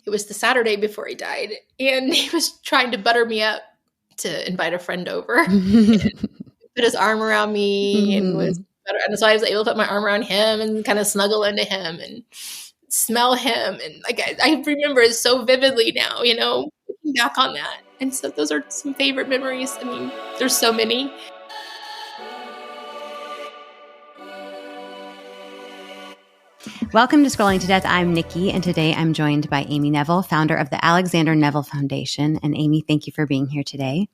It was the Saturday before he died, and he was trying to butter me up to invite a friend over. Put his arm around me and was better. And so I was able to put my arm around him and kind of snuggle into him and smell him. And like, I remember it so vividly now, looking back on that. And so those are some favorite memories. I mean, there's so many. Welcome to Scrolling to Death. I'm Nikki, and today I'm joined by Amy Neville, founder of the Alexander Neville Foundation. And Amy, thank you for being here today.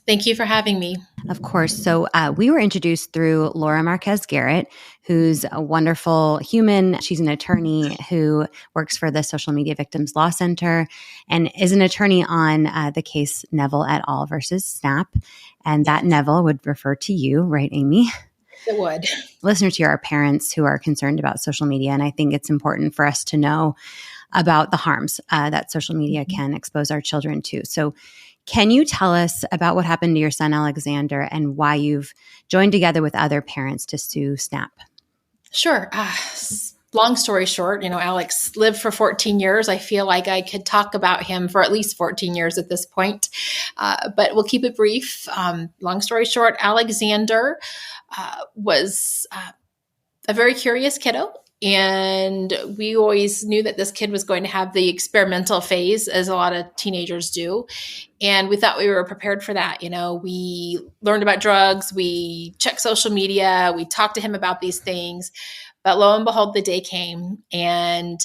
Thank you for having me. Of course. So we were introduced through Laura Marquez Garrett, who's a wonderful human. She's an attorney who works for the Social Media Victims Law Center and is an attorney on the case Neville et al. Versus Snap. And that Neville would refer to you, right, Amy? It would. Listeners here are parents who are concerned about social media, and I think it's important for us to know about the harms that social media can expose our children to. So can you tell us about what happened to your son, Alexander, and why you've joined together with other parents to sue Snap? Sure. Long story short, Alex lived for 14 years. I feel like I could talk about him for at least 14 years at this point, but we'll keep it brief. Long story short, Alexander was a very curious kiddo. And we always knew that this kid was going to have the experimental phase, as a lot of teenagers do. And we thought we were prepared for that. We learned about drugs, we checked social media, we talked to him about these things. But lo and behold, the day came and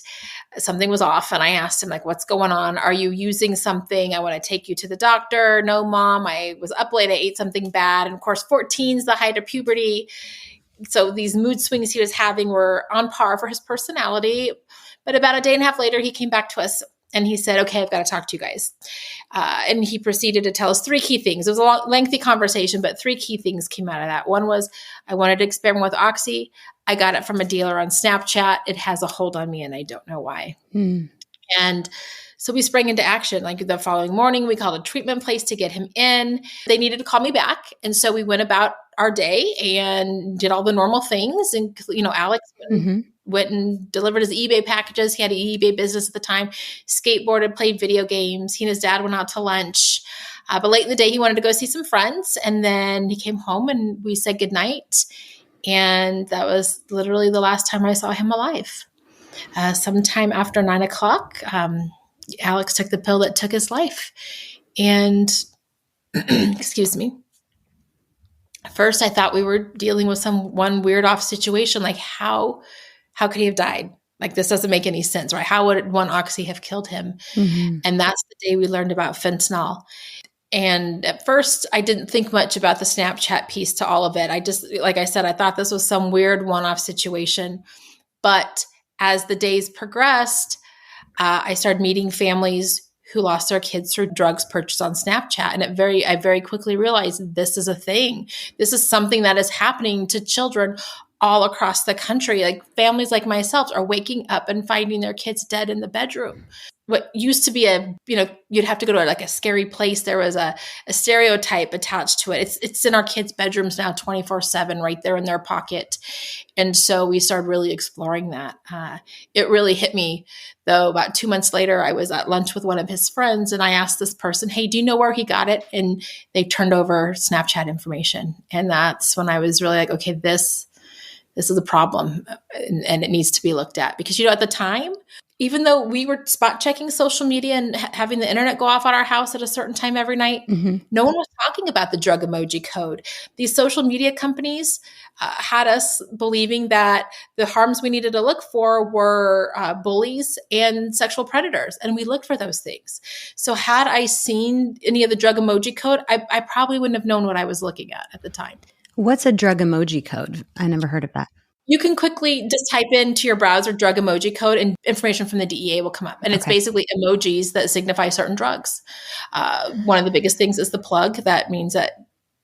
something was off. And I asked him, what's going on? Are you using something? I want to take you to the doctor. No, Mom, I was up late. I ate something bad. And of course, 14 is the height of puberty. So these mood swings he was having were on par for his personality. But about a day and a half later, he came back to us and he said, okay, I've got to talk to you guys. And he proceeded to tell us three key things. It was a lengthy conversation, but three key things came out of that. One was, I wanted to experiment with Oxy. I got it from a dealer on Snapchat. It has a hold on me and I don't know why. And so we sprang into action. The following morning, we called a treatment place to get him in. They needed to call me back. And so we went about our day and did all the normal things. And, Alex went and delivered his eBay packages. He had an eBay business at the time, skateboarded, played video games. He and his dad went out to lunch. But late in the day, he wanted to go see some friends. And then he came home and we said goodnight. And that was literally the last time I saw him alive. Sometime after 9:00, Alex took the pill that took his life. And, excuse me, first I thought we were dealing with one weird off situation. How could he have died? This doesn't make any sense, right? How would one Oxy have killed him? And that's the day we learned about fentanyl. And at first, I didn't think much about the Snapchat piece to all of it. I just, like I said, I thought this was some weird one-off situation. But as the days progressed, I started meeting families who lost their kids through drugs purchased on Snapchat. And I very quickly realized this is a thing. This is something that is happening to children all across the country. Families like myself are waking up and finding their kids dead in the bedroom. What used to be you'd have to go to a scary place. There was a stereotype attached to it. It's in our kids' bedrooms now 24/7, right there in their pocket. And so we started really exploring that. It really hit me, though. About 2 months later, I was at lunch with one of his friends and I asked this person, hey, do you know where he got it? And they turned over Snapchat information. And that's when I was really okay, this is a problem and it needs to be looked at. Because, at the time, even though we were spot checking social media and having the internet go off at our house at a certain time every night, no one was talking about the drug emoji code. These social media companies had us believing that the harms we needed to look for were bullies and sexual predators. And we looked for those things. So had I seen any of the drug emoji code, I probably wouldn't have known what I was looking at the time. What's a drug emoji code? I never heard of that. You can quickly just type into your browser drug emoji code and information from the DEA will come up. And it's basically emojis that signify certain drugs. One of the biggest things is the plug. That means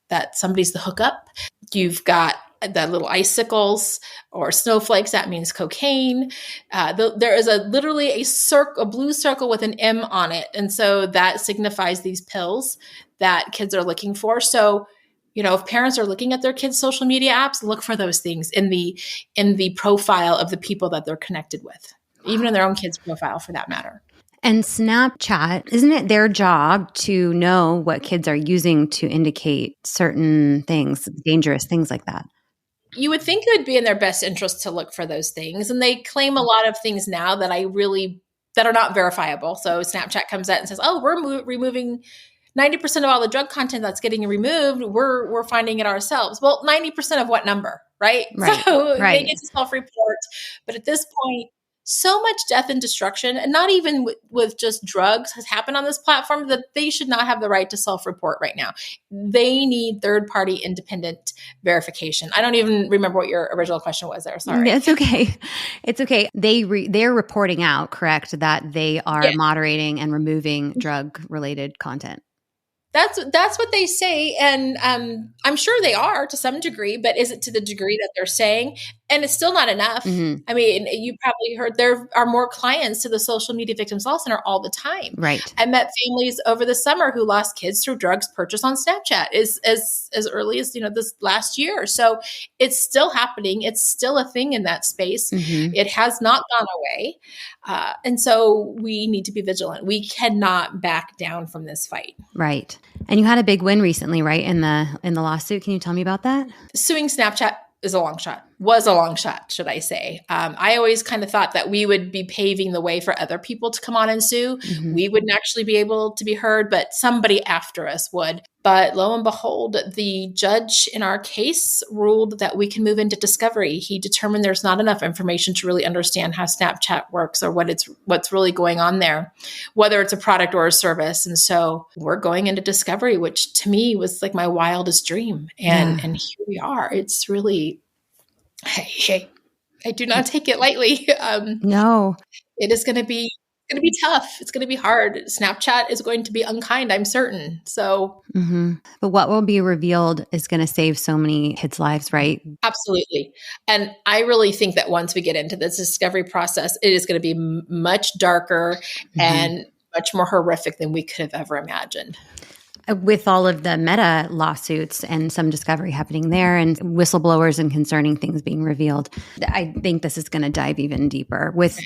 that somebody's the hookup. You've got the little icicles or snowflakes. That means cocaine. There is literally a blue circle with an M on it. And so that signifies these pills that kids are looking for. So if parents are looking at their kids' social media apps, look for those things in the profile of the people that they're connected with, even in their own kids' profile for that matter. And Snapchat, isn't it their job to know what kids are using to indicate certain things, dangerous things like that? You would think it would be in their best interest to look for those things. And they claim a lot of things now that that are not verifiable. So Snapchat comes out and says, oh, we're removing 90% of all the drug content that's getting removed. We're finding it ourselves. Well, 90% of what number, right? Right. So Right. they get to self-report. But at this point, so much death and destruction, and not even with just drugs, has happened on this platform that they should not have the right to self-report right now. They need third-party independent verification. I don't even remember what your original question was there. Sorry. It's okay. It's okay. They're reporting out, correct, that they are Yeah. moderating and removing drug-related content. That's what they say, and I'm sure they are to some degree, but is it to the degree that they're saying? And it's still not enough. Mm-hmm. I mean, you probably heard there are more clients to the Social Media Victims Law Center all the time. Right. I met families over the summer who lost kids through drugs purchased on Snapchat as early as this last year. So it's still happening. It's still a thing in that space. Mm-hmm. It has not gone away, and so we need to be vigilant. We cannot back down from this fight. Right. And you had a big win recently, right? In the lawsuit. Can you tell me about that? Suing Snapchat was a long shot, should I say. I always kind of thought that we would be paving the way for other people to come on and sue. Mm-hmm. We wouldn't actually be able to be heard, but somebody after us would. But lo and behold, the judge in our case ruled that we can move into discovery. He determined there's not enough information to really understand how Snapchat works or what's really going on there, whether it's a product or a service. And so we're going into discovery, which to me was like my wildest dream. And here we are. It's really, hey, I do not take it lightly. No. It is going to be tough. It's going to be hard. Snapchat is going to be unkind, I'm certain. So, But what will be revealed is going to save so many kids' lives, right? Absolutely. And I really think that once we get into this discovery process, it is going to be much darker and much more horrific than we could have ever imagined. With all of the Meta lawsuits and some discovery happening there and whistleblowers and concerning things being revealed, I think this is going to dive even deeper. With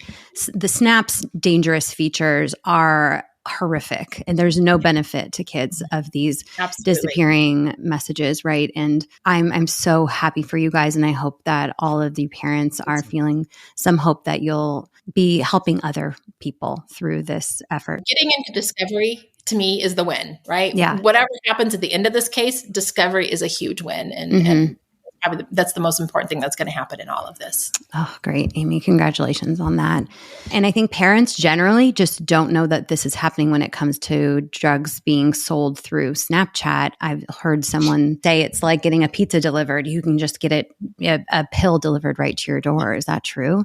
the Snap's dangerous features are horrific, and there's no benefit to kids of these disappearing messages, right? And I'm so happy for you guys, and I hope that all of the parents are feeling some hope that you'll be helping other people through this effort. Getting into discovery, to me, is the win, right? Yeah. Whatever happens at the end of this case, discovery is a huge win. And probably that's the most important thing that's going to happen in all of this. Oh, great, Amy. Congratulations on that. And I think parents generally just don't know that this is happening when it comes to drugs being sold through Snapchat. I've heard someone say it's like getting a pizza delivered. You can just get a pill delivered right to your door. Is that true?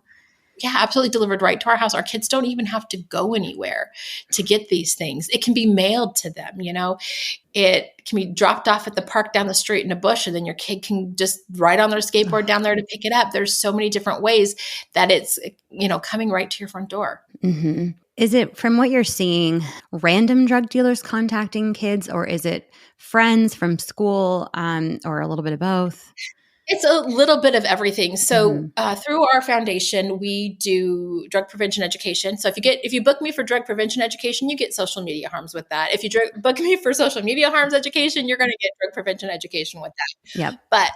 Yeah, absolutely, delivered right to our house. Our kids don't even have to go anywhere to get these things. It can be mailed to them, It can be dropped off at the park down the street in a bush, and then your kid can just ride on their skateboard down there to pick it up. There's so many different ways that it's, coming right to your front door. Mm-hmm. Is it, from what you're seeing, random drug dealers contacting kids, or is it friends from school, or a little bit of both? It's a little bit of everything. So through our foundation, we do drug prevention education. So if you book me for drug prevention education, you get social media harms with that. If you book me for social media harms education, you're going to get drug prevention education with that. Yep. But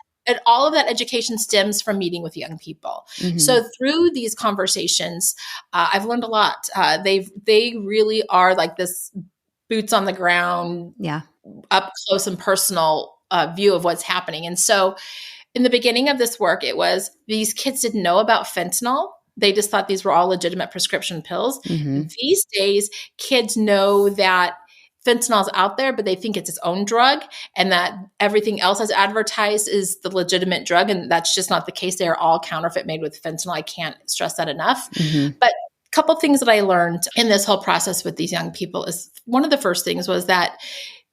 all of that education stems from meeting with young people. So through these conversations, I've learned a lot. They really are like this boots on the ground, up close and personal view of what's happening. And so in the beginning of this work, it was these kids didn't know about fentanyl. They just thought these were all legitimate prescription pills. These days, kids know that fentanyl is out there, but they think it's its own drug, and that everything else as advertised is the legitimate drug. And that's just not the case. They are all counterfeit made with fentanyl. I can't stress that enough. But a couple things that I learned in this whole process with these young people is one of the first things was that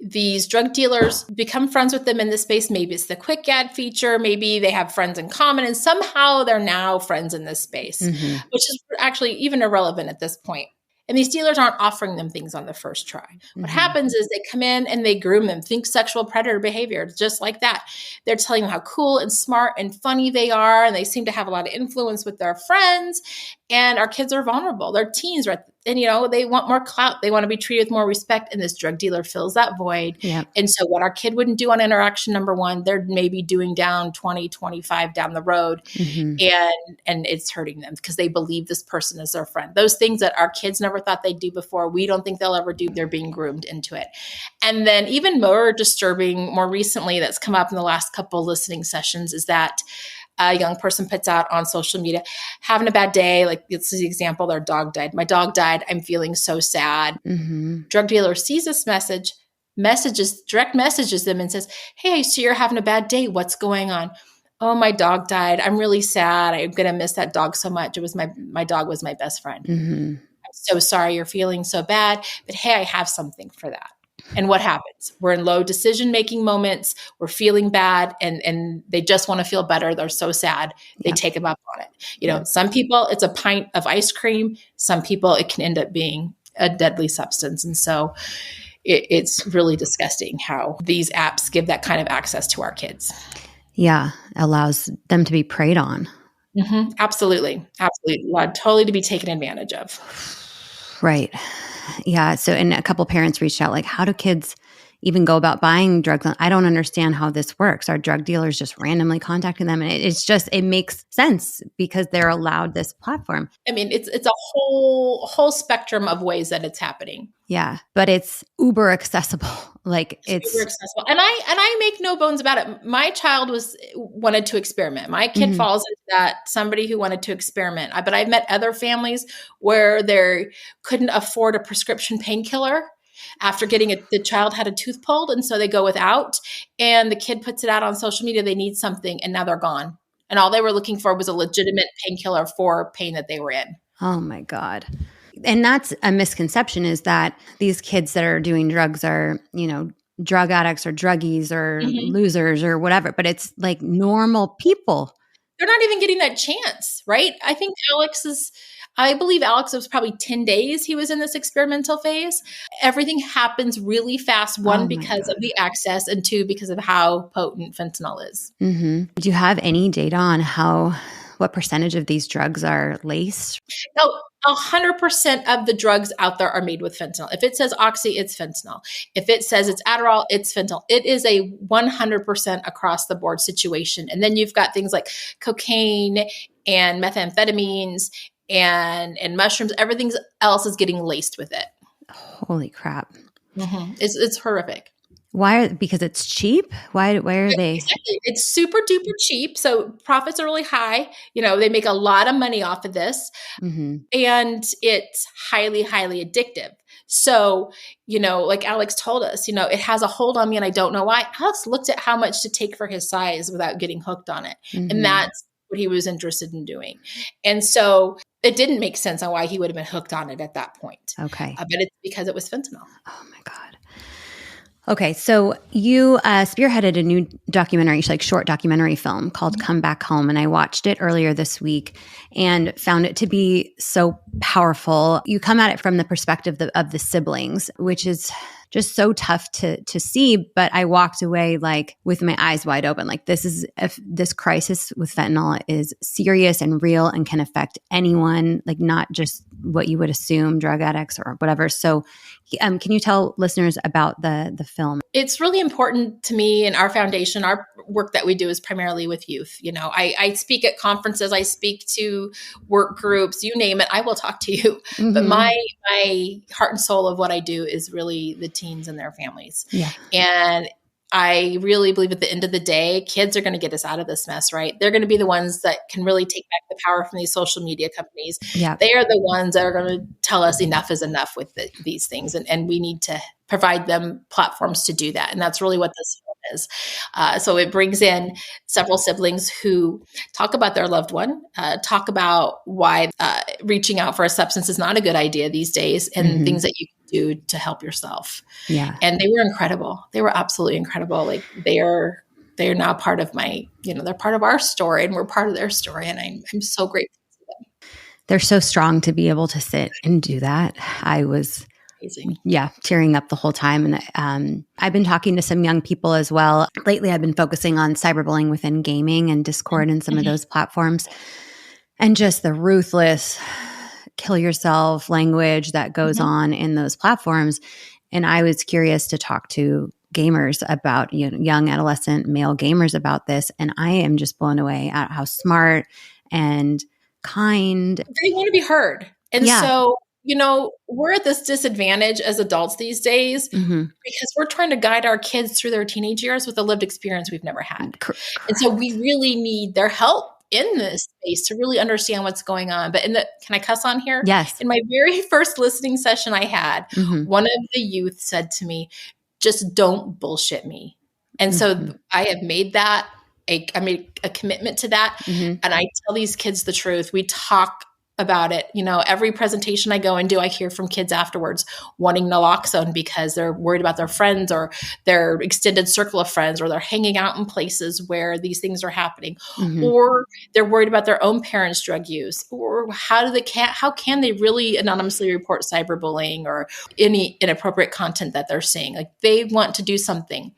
these drug dealers become friends with them in this space. Maybe it's the quick ad feature. Maybe they have friends in common, and somehow they're now friends in this space, which is actually even irrelevant at this point. And these dealers aren't offering them things on the first try. What happens is they come in and they groom them, think sexual predator behavior, just like that. They're telling them how cool and smart and funny they are, and they seem to have a lot of influence with their friends. And our kids are vulnerable. They're teens And, they want more clout. They want to be treated with more respect. And this drug dealer fills that void. Yep. And so what our kid wouldn't do on interaction number one, they're maybe doing down 20, 25 down the road. And it's hurting them because they believe this person is their friend. Those things that our kids never thought they'd do before, we don't think they'll ever do. They're being groomed into it. And then even more disturbing, more recently, that's come up in the last couple listening sessions, is that a young person puts out on social media, having a bad day. Like, this is the example, their dog died. My dog died. I'm feeling so sad. Drug dealer sees this message, direct messages them and says, hey, I see you're having a bad day. What's going on? Oh, my dog died. I'm really sad. I'm going to miss that dog so much. It was my dog was my best friend. I'm so sorry you're feeling so bad, but hey, I have something for that. And what happens? We're in low decision-making moments. We're feeling bad, and they just want to feel better. They're so sad. They take them up on it. Some people, it's a pint of ice cream. Some people, it can end up being a deadly substance. And so it's really disgusting how these apps give that kind of access to our kids. Yeah, allows them to be preyed on. Absolutely. Totally to be taken advantage of. Right. Yeah. So, and a couple parents reached out, like, how do kids even go about buying drugs? I don't understand how this works. Are drug dealers just randomly contacting them? And it makes sense because they're allowed this platform. I mean, it's a whole spectrum of ways that it's happening. Yeah, but it's uber accessible. Like, it's uber accessible. And I make no bones about it. My child wanted to experiment. My kid falls into that, somebody who wanted to experiment. But I've met other families where they couldn't afford a prescription painkiller after the child had a tooth pulled. And so they go without, and the kid puts it out on social media. They need something, and now they're gone. And all they were looking for was a legitimate painkiller for pain that they were in. Oh my God. And that's a misconception, is that these kids that are doing drugs are, drug addicts or druggies or losers or whatever, but it's like normal people. They're not even getting that chance, right? I believe Alex was probably 10 days he was in this experimental phase. Everything happens really fast, one, because of the access, and two, because of how potent fentanyl is. Do you have any data on what percentage of these drugs are laced? No, 100% of the drugs out there are made with fentanyl. If it says Oxy, it's fentanyl. If it says it's Adderall, it's fentanyl. It is a 100% across the board situation. And then you've got things like cocaine and methamphetamines and mushrooms. Everything else is getting laced with it. Holy crap. It's horrific. Because it's cheap? Why are they? Exactly. It's super duper cheap. So profits are really high. They make a lot of money off of this, and it's highly, highly addictive. So, like Alex told us, it has a hold on me and I don't know why. Alex looked at how much to take for his size without getting hooked on it. And that's what he was interested in doing. And so it didn't make sense on why he would have been hooked on it at that point. Okay. But it's because it was fentanyl. Oh my God. Okay, so you spearheaded a new documentary, like short documentary film called Come Back Home, and I watched it earlier this week and found it to be so powerful. You come at it from the perspective of the siblings, which is just so tough to see, but I walked away like with my eyes wide open. Like, this crisis with fentanyl is serious and real and can affect anyone, like not just what you would assume, drug addicts or whatever. So can you tell listeners about the film? It's really important to me and our foundation. Our work that we do is primarily with youth. I speak at conferences, I speak to work groups, you name it, I will talk to you. But my heart and soul of what I do is really the teens and their families. Yeah. And I really believe at the end of the day, kids are going to get us out of this mess, right? They're going to be the ones that can really take back the power from these social media companies. Yeah. They are the ones that are going to tell us enough is enough with these things. And we need to provide them platforms to do that. And that's really what this film is. So it brings in several siblings who talk about their loved one, talk about why reaching out for a substance is not a good idea these days, and things that you can do to help yourself. Yeah. And they were incredible. They were absolutely incredible. Like, they are now part of they're part of our story, and we're part of their story. And I'm so grateful to them. They're so strong to be able to sit and do that. I was amazing. Yeah, tearing up the whole time. And I've been talking to some young people as well. Lately, I've been focusing on cyberbullying within gaming and Discord and some of those platforms, and just the ruthless kill yourself language that goes on in those platforms. And I was curious to talk to gamers about, young adolescent male gamers about this. And I am just blown away at how smart and kind. They want to be heard. And so, we're at this disadvantage as adults these days because we're trying to guide our kids through their teenage years with a lived experience we've never had. And so we really need their help in this space to really understand what's going on. But can I cuss on here? Yes. In my very first listening session I had, one of the youth said to me, just don't bullshit me. And so I have made that I made a commitment to that. And I tell these kids the truth. We talk about it. Every presentation I go and do, I hear from kids afterwards wanting naloxone because they're worried about their friends or their extended circle of friends, or they're hanging out in places where these things are happening, or they're worried about their own parents' drug use, or how can they really anonymously report cyberbullying or any inappropriate content that they're seeing? Like, they want to do something.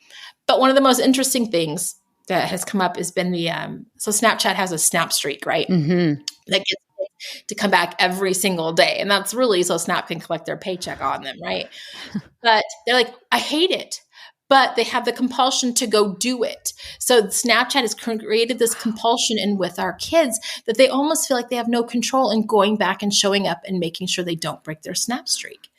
But one of the most interesting things that has come up has been so Snapchat has a snap streak, right? That gets to come back every single day. And that's really so Snap can collect their paycheck on them, right? But they're like, I hate it. But they have the compulsion to go do it. So Snapchat has created this compulsion in with our kids that they almost feel like they have no control in going back and showing up and making sure they don't break their Snap streak.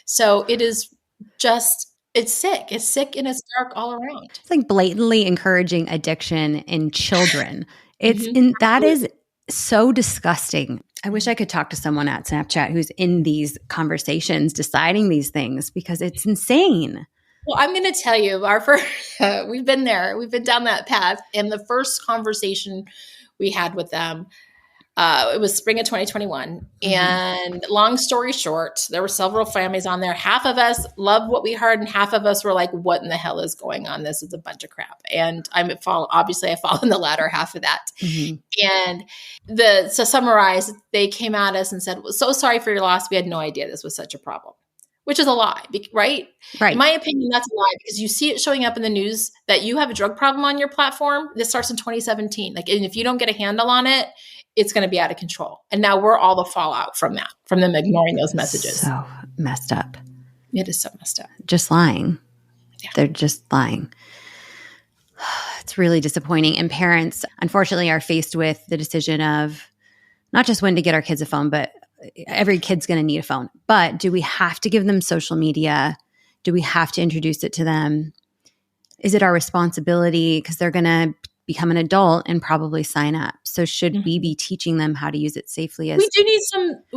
So it is just, it's sick. It's sick and it's dark all around. It's like blatantly encouraging addiction in children. That is so disgusting. I wish I could talk to someone at Snapchat who's in these conversations, deciding these things, because it's insane. Well, I'm going to tell you, our first, we've been there. We've been down that path. And the first conversation we had with them, it was spring of 2021. And long story short, there were several families on there. Half of us loved what we heard, and half of us were like, what in the hell is going on? This is a bunch of crap. And I fall in the latter half of that. And to summarize, they came at us and said, so sorry for your loss. We had no idea this was such a problem. Which is a lie, right? Right. In my opinion, that's a lie, because you see it showing up in the news that you have a drug problem on your platform. This starts in 2017. And if you don't get a handle on it, it's going to be out of control. And now we're all the fallout from that, from them ignoring those messages. So messed up. It is so messed up. Just lying. Yeah. They're just lying. It's really disappointing. And parents, unfortunately, are faced with the decision of not just when to get our kids a phone, but every kid's going to need a phone. But do we have to give them social media? Do we have to introduce it to them? Is it our responsibility? Because they're going to become an adult and probably sign up. So should we be teaching them how to use it safely? We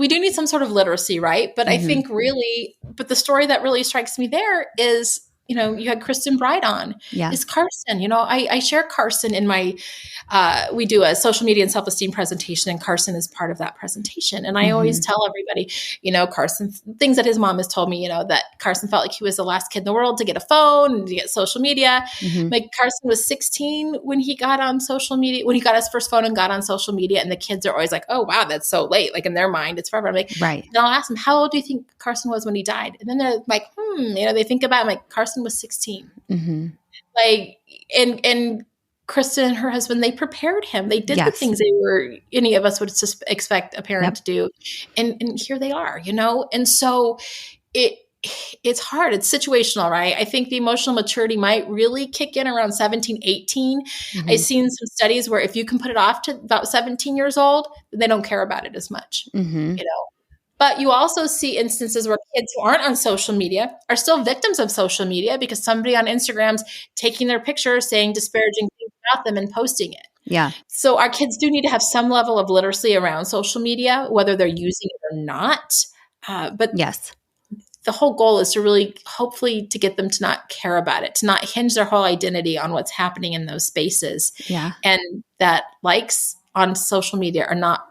do need some sort of literacy, right? But I think but the story that really strikes me there is, you had Kristen Bright on. Yeah. Is Carson. I share Carson in my, we do a social media and self-esteem presentation, and Carson is part of that presentation. And I always tell everybody, Carson, things that his mom has told me, that Carson felt like he was the last kid in the world to get a phone and to get social media. Like, Carson was 16 when he got on social media, when he got his first phone and got on social media. And the kids are always like, oh, wow, that's so late. Like, in their mind, it's forever. I'm like, right. And I'll ask them, how old do you think Carson was when he died? And then they're like, they think about it. I'm like, Carson was 16. Like, and Kristen and her husband, they prepared him. They did the things any of us would expect a parent to do. And here they are, And so it's hard. It's situational, right? I think the emotional maturity might really kick in around 17, 18. I've seen some studies where if you can put it off to about 17 years old, they don't care about it as much, But you also see instances where kids who aren't on social media are still victims of social media because somebody on Instagram's taking their picture, saying disparaging things about them and posting it. Yeah. So our kids do need to have some level of literacy around social media, whether they're using it or not. But yes, the whole goal is to really, hopefully, to get them to not care about it, to not hinge their whole identity on what's happening in those spaces. Yeah. And that likes on social media are not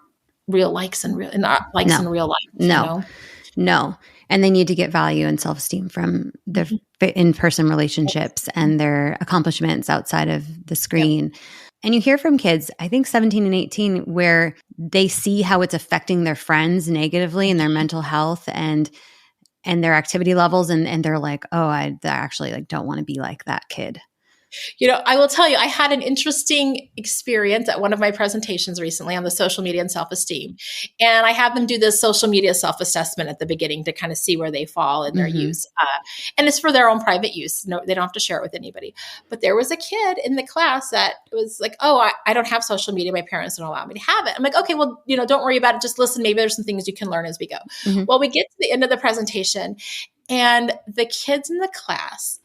real likes and not likes in real life. No. And they need to get value and self-esteem from their in-person relationships and their accomplishments outside of the screen. Yep. And you hear from kids, I think 17 and 18, where they see how it's affecting their friends negatively and their mental health and their activity levels. And they're like, oh, I actually don't want to be like that kid. I will tell you, I had an interesting experience at one of my presentations recently on the social media and self-esteem. And I had them do this social media self-assessment at the beginning to kind of see where they fall in their use. And it's for their own private use. No, they don't have to share it with anybody. But there was a kid in the class that was like, oh, I don't have social media. My parents don't allow me to have it. I'm like, okay, well, don't worry about it. Just listen. Maybe there's some things you can learn as we go. Well, we get to the end of the presentation, and the kids in the class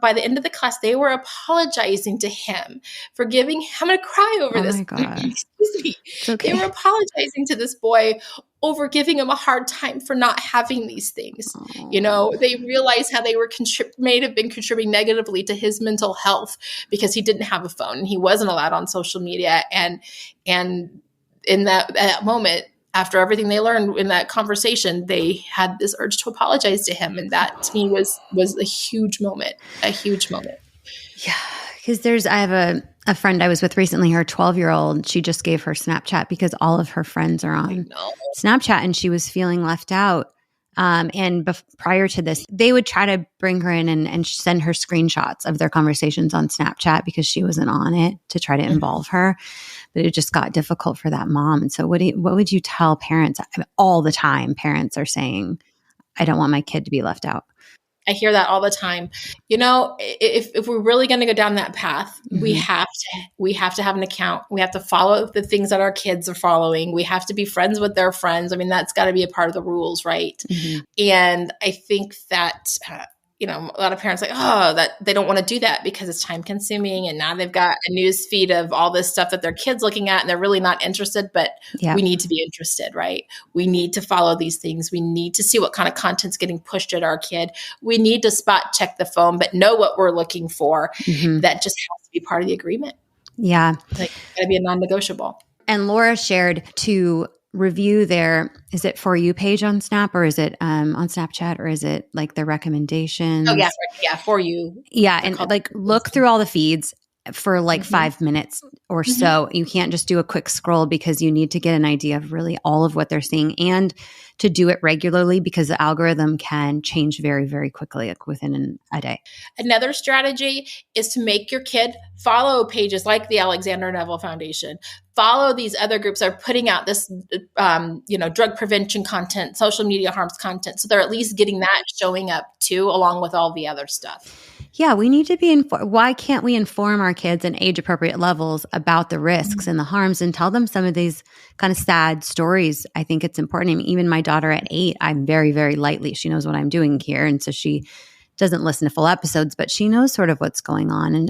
by the end of the class, they were apologizing to him for giving him, I'm going to cry over this. My God. Excuse me. Okay. They were apologizing to this boy over giving him a hard time for not having these things. They realized how they were may have been contributing negatively to his mental health because he didn't have a phone and he wasn't allowed on social media. And in that moment, after everything they learned in that conversation, they had this urge to apologize to him. And that to me was a huge moment, Yeah. Because I have a friend I was with recently, her 12-year-old, she just gave her Snapchat because all of her friends are on Snapchat and she was feeling left out. Prior to this, they would try to bring her in and send her screenshots of their conversations on Snapchat because she wasn't on it to try to involve her. But it just got difficult for that mom. And so what would you tell parents? I mean, all the time, parents are saying, I don't want my kid to be left out. I hear that all the time. If we're really going to go down that path, we have to have an account. We have to follow the things that our kids are following. We have to be friends with their friends. I mean, that's got to be a part of the rules, right? And I think that a lot of parents that they don't want to do that because it's time consuming. And now they've got a news feed of all this stuff that their kid's looking at and they're really not interested, but we need to be interested, right? We need to follow these things. We need to see what kind of content's getting pushed at our kid. We need to spot check the phone, but know what we're looking for. That just has to be part of the agreement. Yeah. It's got to be a non-negotiable. And Laura shared to review is it For You page on Snap or is it on Snapchat or is it like the recommendations? Oh, yeah, For You. Yeah, and look through all the feeds for 5 minutes or so. You can't just do a quick scroll because you need to get an idea of really all of what they're seeing and to do it regularly because the algorithm can change very, very quickly, within a day. Another strategy is to make your kid follow pages like the Alexander Neville Foundation. Follow these other groups that are putting out this, drug prevention content, social media harms content. So they're at least getting that showing up too, along with all the other stuff. Yeah, we need to be informed. Why can't we inform our kids in age-appropriate levels about the risks and the harms and tell them some of these kind of sad stories? I think it's important. I mean, even my daughter at 8, I'm very, very lightly. She knows what I'm doing here. And so she doesn't listen to full episodes, but she knows sort of what's going on and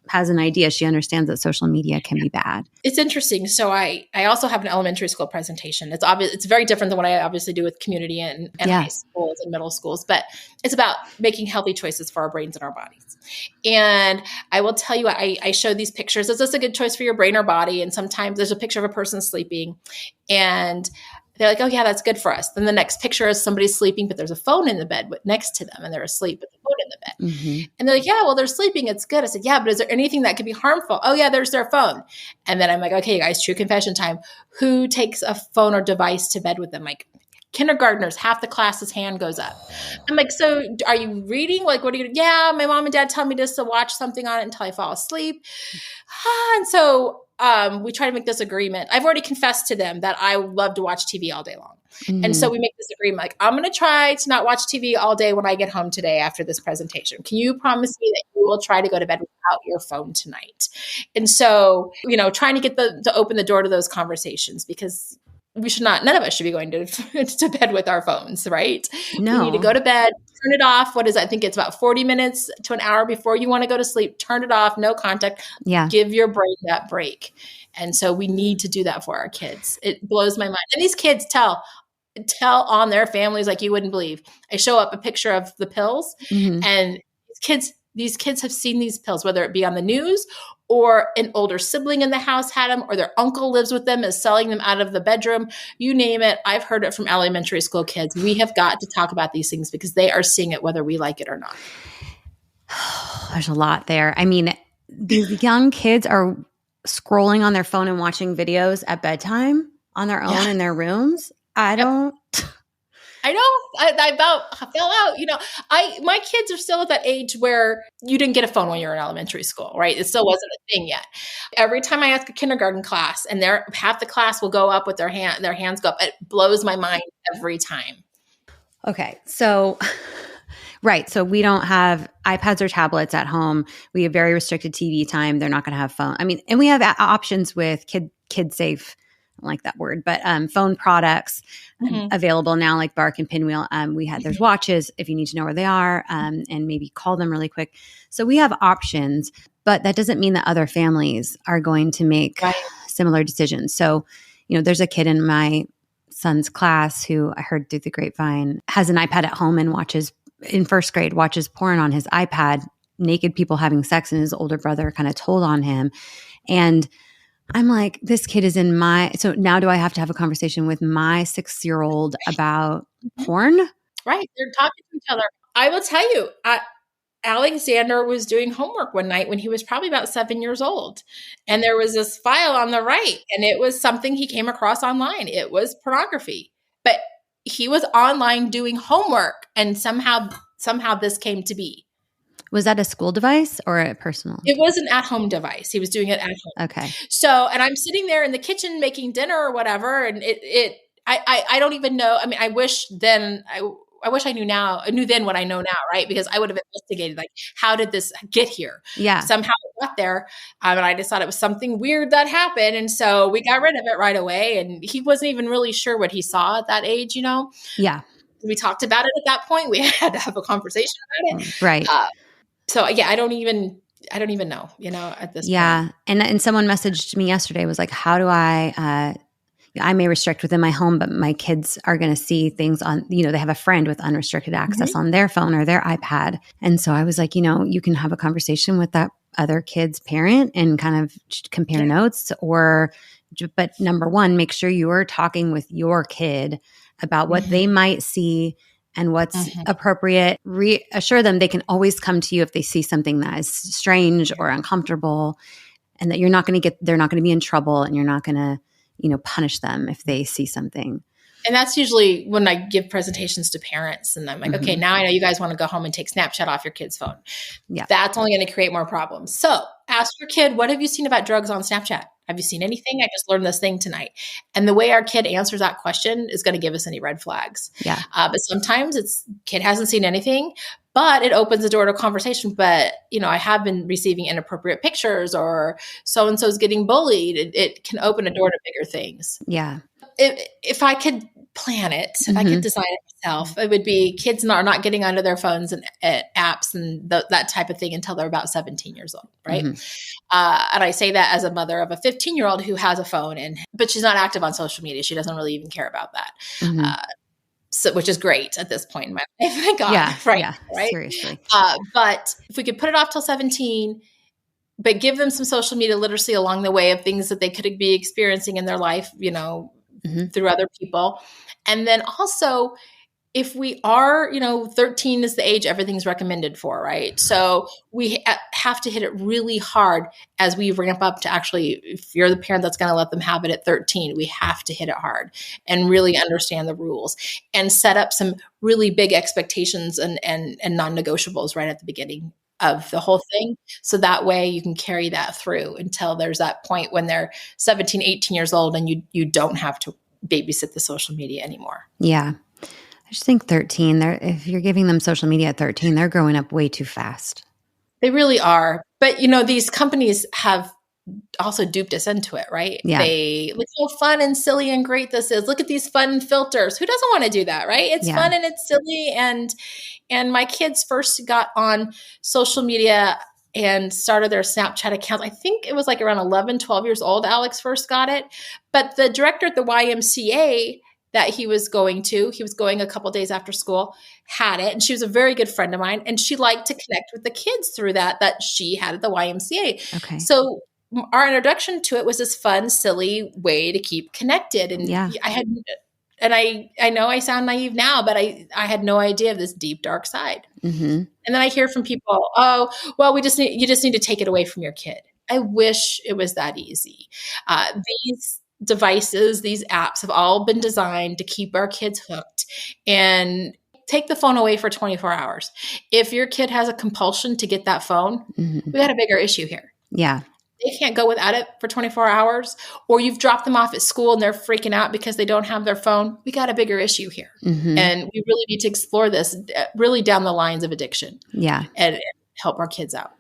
has an idea. She understands that social media can be bad. It's interesting. So I also have an elementary school presentation. It's obvious. It's very different than what I obviously do with community and high schools and middle schools, but it's about making healthy choices for our brains and our bodies. And I will tell you, I show these pictures. Is this a good choice for your brain or body? And sometimes there's a picture of a person sleeping and they're like, oh yeah, that's good for us. Then the next picture is somebody sleeping, but there's a phone in the bed next to them and they're asleep with the phone in the bed. And they're like, yeah, well, they're sleeping. It's good. I said, yeah, but is there anything that could be harmful? Oh yeah, there's their phone. And then I'm like, okay, guys, true confession time. Who takes a phone or device to bed with them? Like kindergartners, half the class's hand goes up. I'm like, so are you reading? Like, what are you doing? Yeah, my mom and dad tell me just to watch something on it until I fall asleep. And so we try to make this agreement. I've already confessed to them that I love to watch TV all day long. And so we make this agreement, like, I'm going to try to not watch TV all day when I get home today after this presentation. Can you promise me that you will try to go to bed without your phone tonight? And so, trying to get to open the door to those conversations because none of us should be going to bed with our phones, right? No. We need to go to bed, turn it off. I think it's about 40 minutes to an hour before you want to go to sleep. Turn it off, no contact. Yeah. Give your brain that break. And so we need to do that for our kids. It blows my mind. And these kids tell on their families like you wouldn't believe. I show up a picture of the pills and these kids have seen these pills, whether it be on the news or an older sibling in the house had them, or their uncle lives with them, is selling them out of the bedroom. You name it. I've heard it from elementary school kids. We have got to talk about these things because they are seeing it whether we like it or not. There's a lot there. I mean, these young kids are scrolling on their phone and watching videos at bedtime on their own in their rooms. I know. I about fell out. My kids are still at that age where you didn't get a phone when you were in elementary school, right? It still wasn't a thing yet. Every time I ask a kindergarten class, and half the class will go up with their hands go up, it blows my mind every time. Okay, so right, so we don't have iPads or tablets at home. We have very restricted TV time. They're not going to have phone. I mean, and we have options with kid safe. I don't like that word, but phone products available now, like Bark and Pinwheel. There's watches if you need to know where they are, and maybe call them really quick. So we have options, but that doesn't mean that other families are going to make similar decisions. So, there's a kid in my son's class who I heard through the grapevine has an iPad at home and in first grade watches porn on his iPad, naked people having sex, and his older brother kind of told on him. And I'm like, this kid is so now do I have to have a conversation with my 6-year-old about porn? Right. They're talking to each other. I will tell you, Alexander was doing homework one night when he was probably about 7 years old. And there was this file on the right, and it was something he came across online. It was pornography, but he was online doing homework, and somehow this came to be. Was that a school device or a personal? It was an at-home device. He was doing it at home. Okay. So, and I'm sitting there in the kitchen making dinner or whatever, and I don't even know. I mean, I wish I knew then what I know now, right? Because I would have investigated, like, how did this get here? Yeah. Somehow it got there. And I just thought it was something weird that happened. And so we got rid of it right away. And he wasn't even really sure what he saw at that age, Yeah. We talked about it at that point. We had to have a conversation about it. Right. So yeah, I don't even know, at this point. Yeah. And someone messaged me yesterday, was like, how do I may restrict within my home, but my kids are going to see things on, they have a friend with unrestricted access on their phone or their iPad. And so I was like, you can have a conversation with that other kid's parent and kind of compare notes, but number one, make sure you are talking with your kid about what they might see and what's appropriate. Reassure them they can always come to you if they see something that is strange or uncomfortable, and that they're not going to be in trouble, and you're not going to, punish them if they see something. And that's usually when I give presentations to parents, and I'm like, okay, now I know you guys want to go home and take Snapchat off your kid's phone. Yeah. That's only going to create more problems. So ask your kid, what have you seen about drugs on Snapchat? Have you seen anything? I just learned this thing tonight. And the way our kid answers that question is going to give us any red flags. Yeah. But sometimes kid hasn't seen anything, but it opens the door to conversation. But, I have been receiving inappropriate pictures, or so-and-so's getting bullied. It can open a door to bigger things. Yeah. If I could plan it, if I could design it myself, it would be kids are not getting onto their phones and apps and that type of thing until they're about 17 years old, right? And I say that as a mother of a 15-year-old who has a phone, but she's not active on social media. She doesn't really even care about that. So, which is great at this point in my life. Thank God. Yeah, right. Yeah, right. Seriously. But if we could put it off till 17, but give them some social media literacy along the way of things that they could be experiencing in their life, through other people. And then also, if we are, 13 is the age everything's recommended for, right? So we have to hit it really hard as we ramp up to actually, if you're the parent that's going to let them have it at 13, we have to hit it hard and really understand the rules and set up some really big expectations and non-negotiables right at the beginning of the whole thing. So that way you can carry that through until there's that point when they're 17, 18 years old and you don't have to babysit the social media anymore. Yeah. I just think 13, if you're giving them social media at 13, they're growing up way too fast. They really are. But, these companies have also duped us into it, right? Yeah. They look how fun and silly and great this is. Look at these fun filters. Who doesn't want to do that, right? It's fun and it's silly. And my kids first got on social media and started their Snapchat accounts. I think it was like around 11, 12 years old, Alex first got it. But the director at the YMCA that he was going a couple days after school, had it. And she was a very good friend of mine. And she liked to connect with the kids through that she had at the YMCA. Okay. So our introduction to it was this fun, silly way to keep connected. And I know I sound naive now, but I had no idea of this deep, dark side. And then I hear from people, oh, well, you just need to take it away from your kid. I wish it was that easy. devices, these apps have all been designed to keep our kids hooked and take the phone away for 24 hours. If your kid has a compulsion to get that phone, we got a bigger issue here. Yeah. They can't go without it for 24 hours, or you've dropped them off at school and they're freaking out because they don't have their phone. We got a bigger issue here. And we really need to explore this really down the lines of addiction. Yeah. And help our kids out.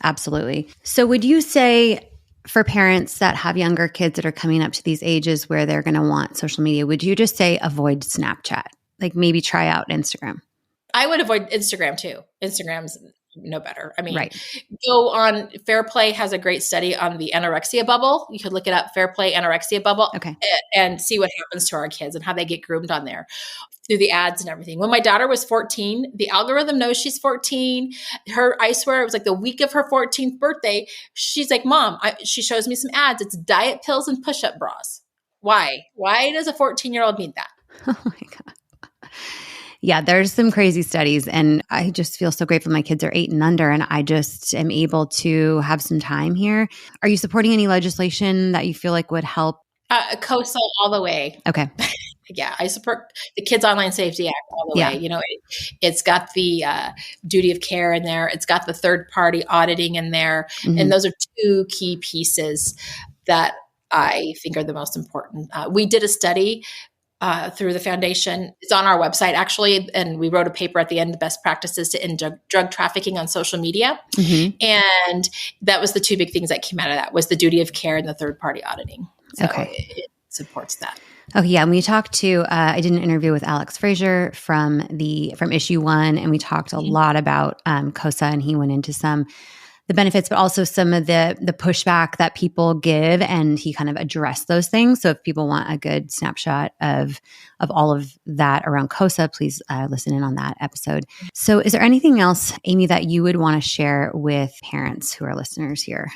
Absolutely. So would you say for parents that have younger kids that are coming up to these ages where they're going to want social media, would you just say avoid Snapchat? Like maybe try out Instagram? I would avoid Instagram too. Instagram's no better. I mean, Right. Go on. Fair Play has a great study on the anorexia bubble. You could look it up, Fair Play anorexia bubble, Okay. and see what happens to our kids and how they get groomed on there through the ads and everything. When my daughter was 14, the algorithm knows she's 14. I swear it was like the week of her 14th birthday. She's like, Mom, she shows me some ads. It's diet pills and push-up bras. Why? Why does a 14-year-old need that? Oh my God. Yeah, there's some crazy studies, and I just feel so grateful my kids are 8 and under, and I just am able to have some time here. Are you supporting any legislation that you feel like would help? COSA all the way. Okay. Yeah, I support the Kids Online Safety Act all the Yeah. way. You know, it's got the duty of care in there. It's got the third-party auditing in there. And those are 2 key pieces that I think are the most important. We did a study through the foundation. It's on our website, actually, and we wrote a paper at the end, the best practices to end drug trafficking on social media. And that was the 2 big things that came out of that, was the duty of care and the third-party auditing. So it supports that. Okay, yeah. And we talked to, I did an interview with Alex Frazier from Issue 1, and we talked a lot about COSA, and he went into some the benefits, but also some of the pushback that people give, and he kind of addressed those things. So if people want a good snapshot of all of that around COSA, please listen in on that episode. So is there anything else, Amy, that you would want to share with parents who are listeners here?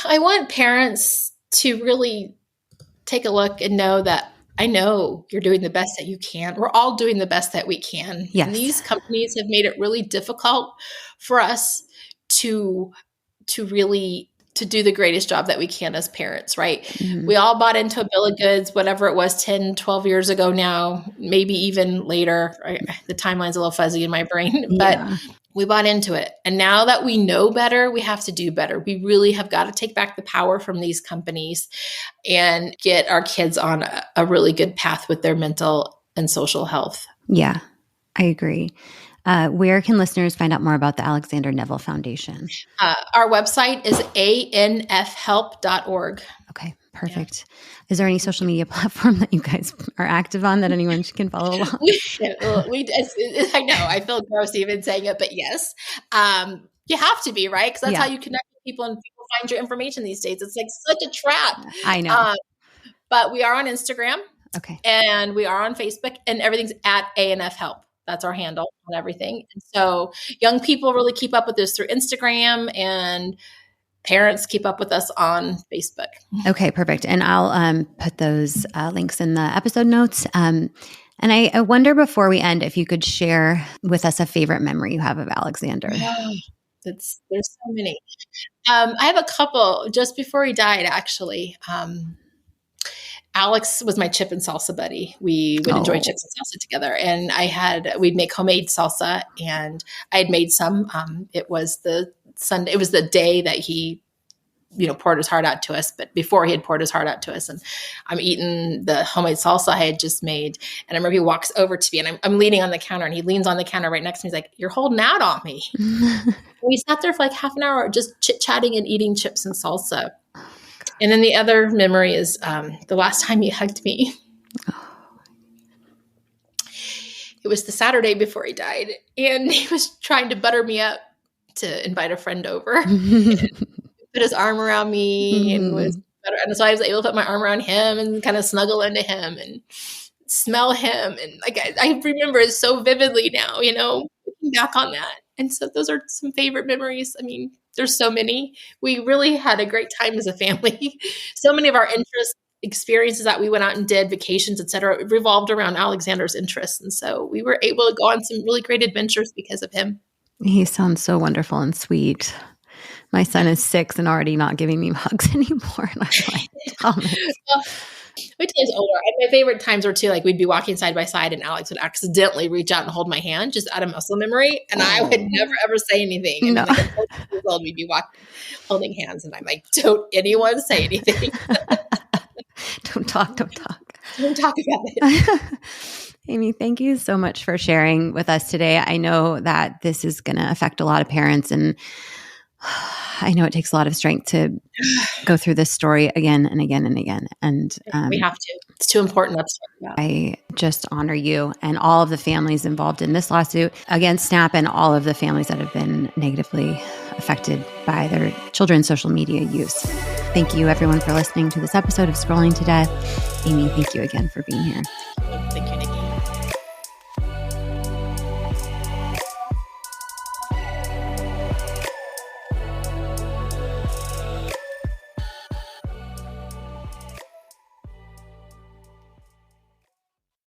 I want parents to really take a look and know that I know you're doing the best that you can. We're all doing the best that we can. Yes. And these companies have made it really difficult for us to really do the greatest job that we can as parents, right? We all bought into a bill of goods, whatever it was 10, 12 years ago now, maybe even later. The timeline's a little fuzzy in my brain, but we bought into it. And now that we know better, we have to do better. We really have got to take back the power from these companies and get our kids on a really good path with their mental and social health. Yeah, I agree. Where can listeners find out more about the Alexander Neville Foundation? Our website is anfhelp.org. Okay, perfect. Yeah. Is there any social media platform that you guys are active on that anyone can follow along? I know, I feel gross even saying it, but yes. You have to be, right? Because that's how you connect with people and people find your information these days. It's like such a trap. I know. But we are on Instagram. Okay. And we are on Facebook, and everything's at ANFhelp. That's our handle on everything. And so young people really keep up with us through Instagram, and parents keep up with us on Facebook. Okay, perfect. And I'll put those links in the episode notes. And I wonder, before we end, if you could share with us a favorite memory you have of Alexander. Yeah, there's so many. I have a couple. Just before he died, actually. Alex was my chip and salsa buddy. We would enjoy chips and salsa together. And we'd make homemade salsa, and I had made some. It was the day that he, poured his heart out to us. But before he had poured his heart out to us, and I'm eating the homemade salsa I had just made. And I remember he walks over to me, and I'm leaning on the counter, and he leans on the counter right next to me. He's like, "You're holding out on me." We sat there for like half an hour just chit-chatting and eating chips and salsa. And then the other memory is the last time he hugged me. It was the Saturday before he died, and he was trying to butter me up to invite a friend over. Put his arm around me, and so I was able to put my arm around him and kind of snuggle into him and smell him. And like I remember it so vividly now, looking back on that. And so those are some favorite memories. I mean, there's so many. We really had a great time as a family. So many of our interests, experiences that we went out and did, vacations, et cetera, revolved around Alexander's interests. And so we were able to go on some really great adventures because of him. He sounds so wonderful and sweet. My son is 6 and already not giving me hugs anymore. And I'm like, Wait till he's older. And my favorite times were too, like we'd be walking side by side and Alex would accidentally reach out and hold my hand just out of muscle memory. And I would never, ever say anything. And No. then like at 14 years old, we'd be walking, holding hands. And I'm like, don't anyone say anything. Don't talk. Don't talk about it. Amy, thank you so much for sharing with us today. I know that this is going to affect a lot of parents, and I know it takes a lot of strength to go through this story again and again and again. And we have to. It's too important not to talk about. I just honor you and all of the families involved in this lawsuit against SNAP and all of the families that have been negatively affected by their children's social media use. Thank you, everyone, for listening to this episode of Scrolling to Death. Amy, thank you again for being here.